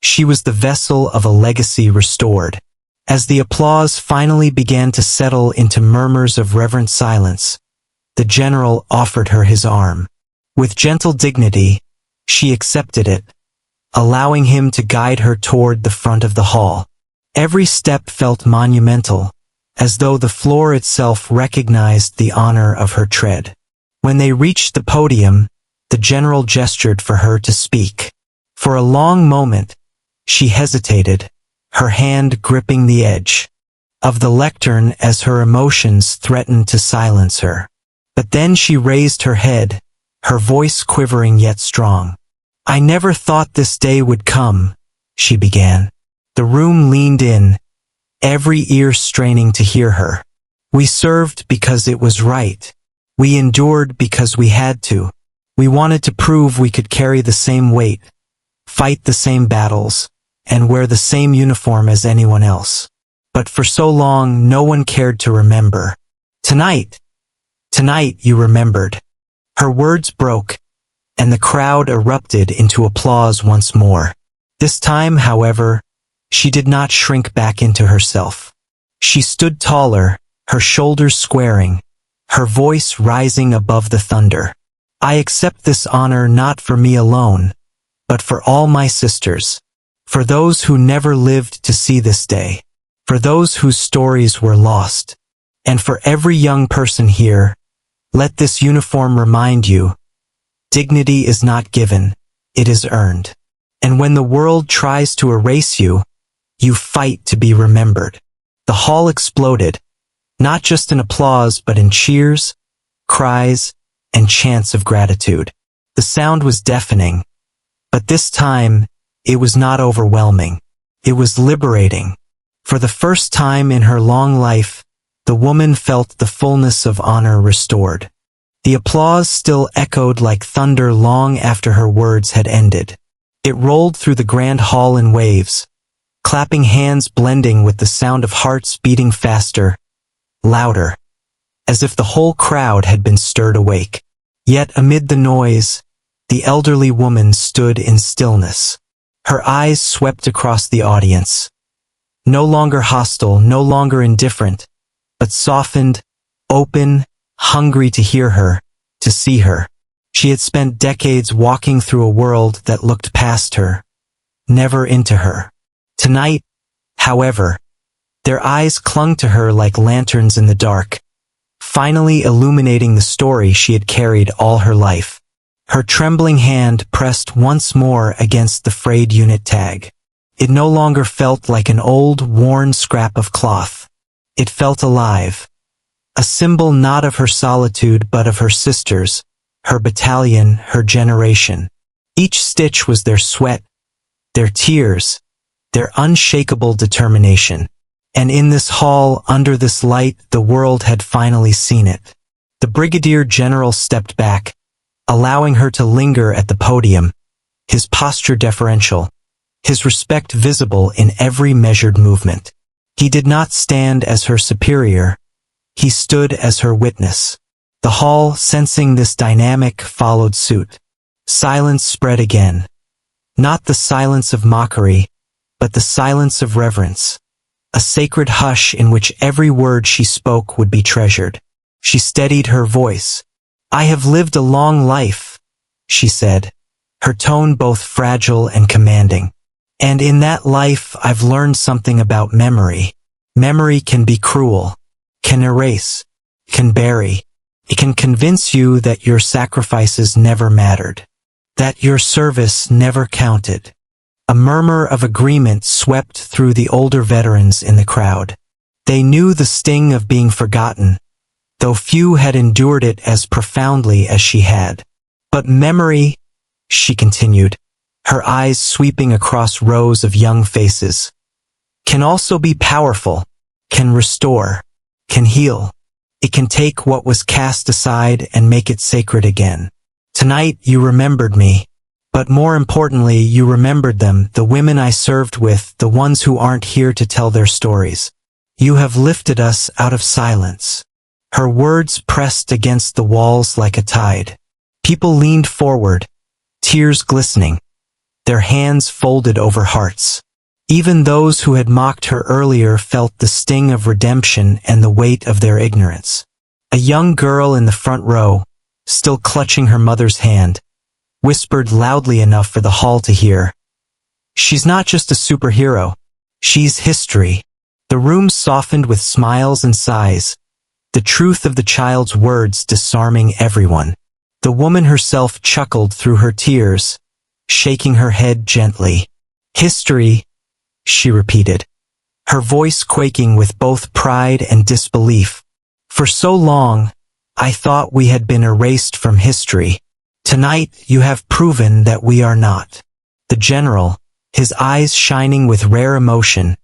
She was the vessel of a legacy restored. As the applause finally began to settle into murmurs of reverent silence, the general offered her his arm. With gentle dignity, she accepted it, allowing him to guide her toward the front of the hall. Every step felt monumental, as though the floor itself recognized the honor of her tread. When they reached the podium, the general gestured for her to speak. For a long moment, she hesitated, her hand gripping the edge of the lectern as her emotions threatened to silence her. But then she raised her head, her voice quivering yet strong. "I never thought this day would come," she began. The room leaned in, every ear straining to hear her. "We served because it was right. We endured because we had to. We wanted to prove we could carry the same weight, fight the same battles, and wear the same uniform as anyone else. But for so long, no one cared to remember. Tonight you remembered." Her words broke, and the crowd erupted into applause once more. This time, however, she did not shrink back into herself. She stood taller, her shoulders squaring, her voice rising above the thunder. I accept this honor not for me alone, but for all my sisters, for those who never lived to see this day, for those whose stories were lost, and for every young person here. Let this uniform remind you, dignity is not given, it is earned. And when the world tries to erase you, you fight to be remembered. The hall exploded, not just in applause but in cheers, cries, and chants of gratitude. The sound was deafening, but this time it was not overwhelming. It was liberating. For the first time in her long life, the woman felt the fullness of honor restored. The applause still echoed like thunder long after her words had ended. It rolled through the grand hall in waves, clapping hands blending with the sound of hearts beating faster, louder, as if the whole crowd had been stirred awake. Yet amid the noise, the elderly woman stood in stillness. Her eyes swept across the audience. No longer hostile, no longer indifferent, but softened, open, hungry to hear her, to see her. She had spent decades walking through a world that looked past her, never into her. Tonight, however, their eyes clung to her like lanterns in the dark, finally illuminating the story she had carried all her life. Her trembling hand pressed once more against the frayed unit tag. It no longer felt like an old, worn scrap of cloth. It felt alive, a symbol not of her solitude but of her sisters, her battalion, her generation. Each stitch was their sweat, their tears, their unshakable determination. And in this hall, under this light, the world had finally seen it. The Brigadier General stepped back, allowing her to linger at the podium, his posture deferential, his respect visible in every measured movement. He did not stand as her superior, he stood as her witness. The hall, sensing this dynamic, followed suit. Silence spread again. Not the silence of mockery, but the silence of reverence. A sacred hush in which every word she spoke would be treasured. She steadied her voice. I have lived a long life, she said, her tone both fragile and commanding. And in that life I've learned something about memory. Memory can be cruel, can erase, can bury. It can convince you that your sacrifices never mattered, that your service never counted. A murmur of agreement swept through the older veterans in the crowd. They knew the sting of being forgotten, though few had endured it as profoundly as she had. But memory, she continued, her eyes sweeping across rows of young faces, can also be powerful, can restore, can heal. It can take what was cast aside and make it sacred again. Tonight you remembered me, but more importantly you remembered them, the women I served with, the ones who aren't here to tell their stories. You have lifted us out of silence. Her words pressed against the walls like a tide. People leaned forward, tears glistening, their hands folded over hearts. Even those who had mocked her earlier felt the sting of redemption and the weight of their ignorance. A young girl in the front row, still clutching her mother's hand, whispered loudly enough for the hall to hear. She's not just a superhero, she's history. The room softened with smiles and sighs, the truth of the child's words disarming everyone. The woman herself chuckled through her tears, shaking her head gently. History, she repeated, her voice quaking with both pride and disbelief. For so long, I thought we had been erased from history. Tonight you have proven that we are not. The general, his eyes shining with rare emotion,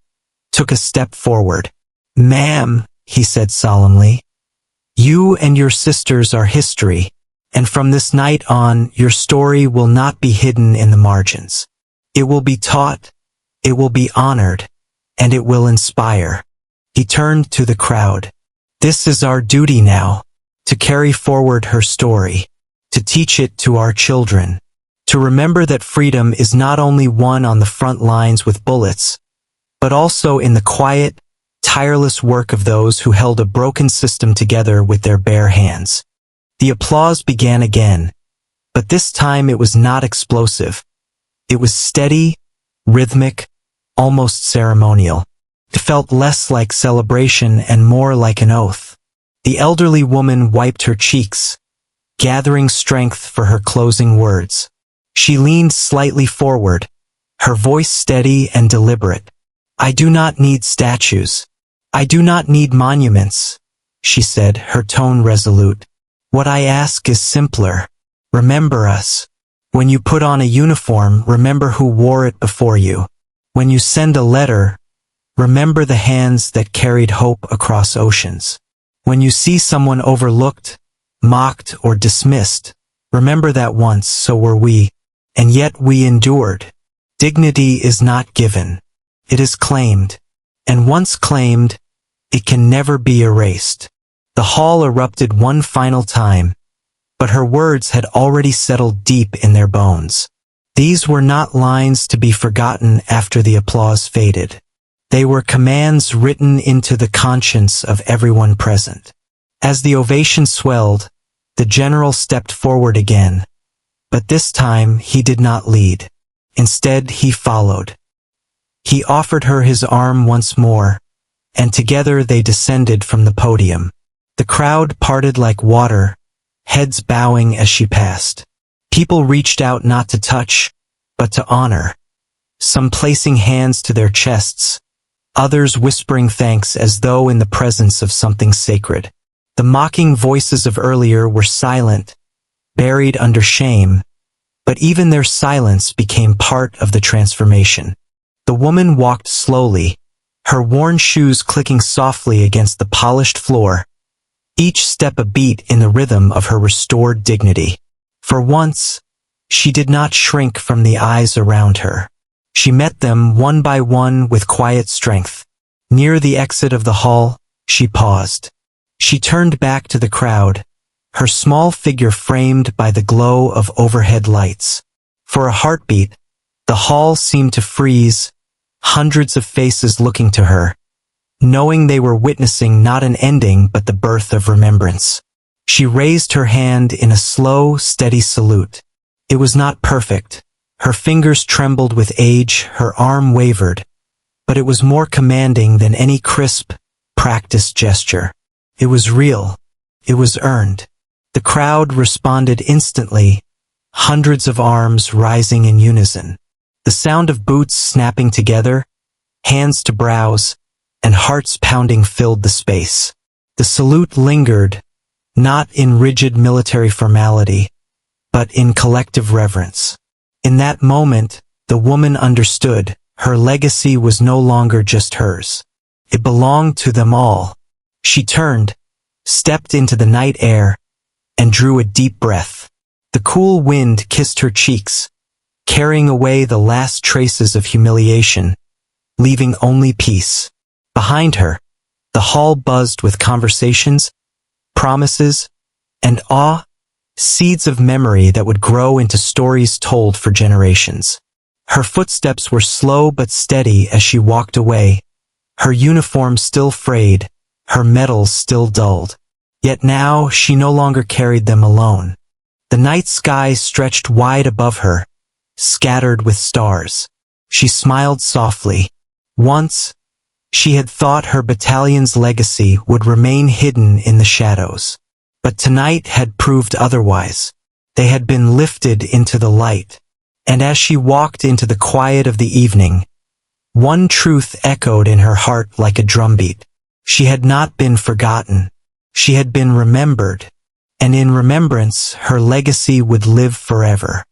took a step forward. Ma'am, he said solemnly, you and your sisters are history, and from this night on your story will not be hidden in the margins. It will be taught, it will be honored, and it will inspire. He turned to the crowd. This is our duty now, to carry forward her story, to teach it to our children, to remember that freedom is not only won on the front lines with bullets, but also in the quiet, tireless work of those who held a broken system together with their bare hands. The applause began again, but this time it was not explosive. It was steady, rhythmic, almost ceremonial. It felt less like celebration and more like an oath. The elderly woman wiped her cheeks, gathering strength for her closing words. She leaned slightly forward, her voice steady and deliberate. "I do not need statues. I do not need monuments," she said, her tone resolute. "What I ask is simpler. Remember us. When you put on a uniform, remember who wore it before you. When you send a letter, remember the hands that carried hope across oceans. When you see someone overlooked, mocked, or dismissed, remember that once so were we, and yet we endured. Dignity is not given. It is claimed, and once claimed, it can never be erased." The hall erupted one final time, but her words had already settled deep in their bones. These were not lines to be forgotten after the applause faded. They were commands written into the conscience of everyone present. As the ovation swelled, the general stepped forward again, but this time he did not lead. Instead, he followed. He offered her his arm once more, and together they descended from the podium. The crowd parted like water, heads bowing as she passed. People reached out not to touch, but to honor, some placing hands to their chests, others whispering thanks as though in the presence of something sacred. The mocking voices of earlier were silent, buried under shame, but even their silence became part of the transformation. The woman walked slowly, her worn shoes clicking softly against the polished floor, each step a beat in the rhythm of her restored dignity. For once, she did not shrink from the eyes around her. She met them one by one with quiet strength. Near the exit of the hall, she paused. She turned back to the crowd, her small figure framed by the glow of overhead lights. For a heartbeat, the hall seemed to freeze, hundreds of faces looking to her, knowing they were witnessing not an ending but the birth of remembrance. She raised her hand in a slow, steady salute. It was not perfect. Her fingers trembled with age, her arm wavered, but it was more commanding than any crisp, practiced gesture. It was real. It was earned. The crowd responded instantly, hundreds of arms rising in unison. The sound of boots snapping together, hands to brows, and hearts pounding filled the space. The salute lingered, not in rigid military formality, but in collective reverence. In that moment, the woman understood her legacy was no longer just hers. It belonged to them all. She turned, stepped into the night air, and drew a deep breath. The cool wind kissed her cheeks, carrying away the last traces of humiliation, leaving only peace. Behind her, the hall buzzed with conversations, promises, and awe, seeds of memory that would grow into stories told for generations. Her footsteps were slow but steady as she walked away, her uniform still frayed, her medals still dulled. Yet now she no longer carried them alone. The night sky stretched wide above her, scattered with stars. She smiled softly. Once, she had thought her battalion's legacy would remain hidden in the shadows. But tonight had proved otherwise. They had been lifted into the light. And as she walked into the quiet of the evening, one truth echoed in her heart like a drumbeat. She had not been forgotten. She had been remembered. And in remembrance, her legacy would live forever.